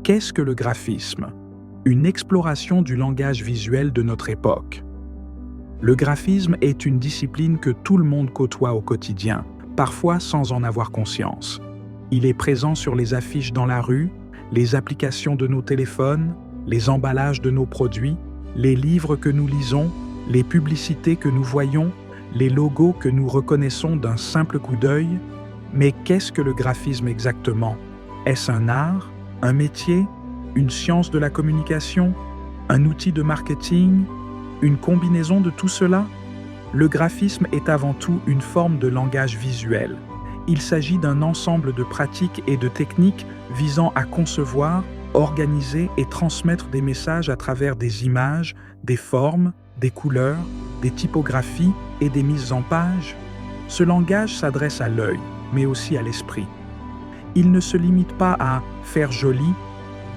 Qu'est-ce que le graphisme? Une exploration du langage visuel de notre époque. Le graphisme est une discipline que tout le monde côtoie au quotidien, parfois sans en avoir conscience. Il est présent sur les affiches dans la rue, les applications de nos téléphones, les emballages de nos produits, les livres que nous lisons, les publicités que nous voyons, les logos que nous reconnaissons d'un simple coup d'œil. Mais qu'est-ce que le graphisme exactement? Est-ce un art, un métier, une science de la communication, un outil de marketing, une combinaison de tout cela? Le graphisme est avant tout une forme de langage visuel. Il s'agit d'un ensemble de pratiques et de techniques visant à concevoir, organiser et transmettre des messages à travers des images, des formes, des couleurs, des typographies et des mises en page. Ce langage s'adresse à l'œil, mais aussi à l'esprit. Il ne se limite pas à faire joli,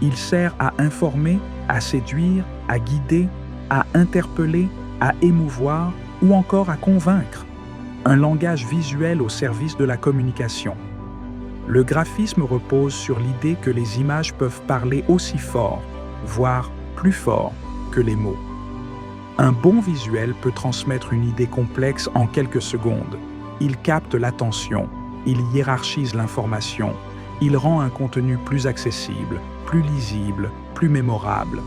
il sert à informer, à séduire, à guider, à interpeller, à émouvoir ou encore à convaincre. Un langage visuel au service de la communication. Le graphisme repose sur l'idée que les images peuvent parler aussi fort, voire plus fort, que les mots. Un bon visuel peut transmettre une idée complexe en quelques secondes. Il capte l'attention, il hiérarchise l'information, il rend un contenu plus accessible, plus lisible, plus mémorable.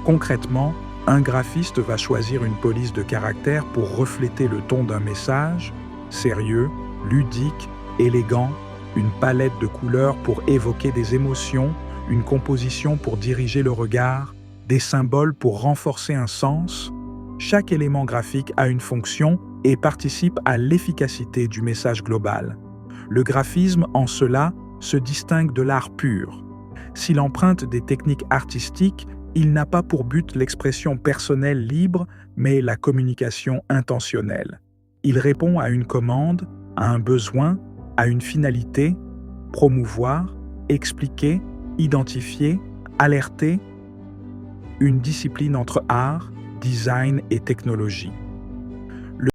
Concrètement, un graphiste va choisir une police de caractère pour refléter le ton d'un message, sérieux, ludique, élégant, une palette de couleurs pour évoquer des émotions, une composition pour diriger le regard, des symboles pour renforcer un sens. Chaque élément graphique a une fonction et participe à l'efficacité du message global. Le graphisme, en cela, se distingue de l'art pur. S'il emprunte des techniques artistiques, il n'a pas pour but l'expression personnelle libre, mais la communication intentionnelle. Il répond à une commande, à un besoin, à une finalité, promouvoir, expliquer, identifier, alerter, une discipline entre art, design et technologie.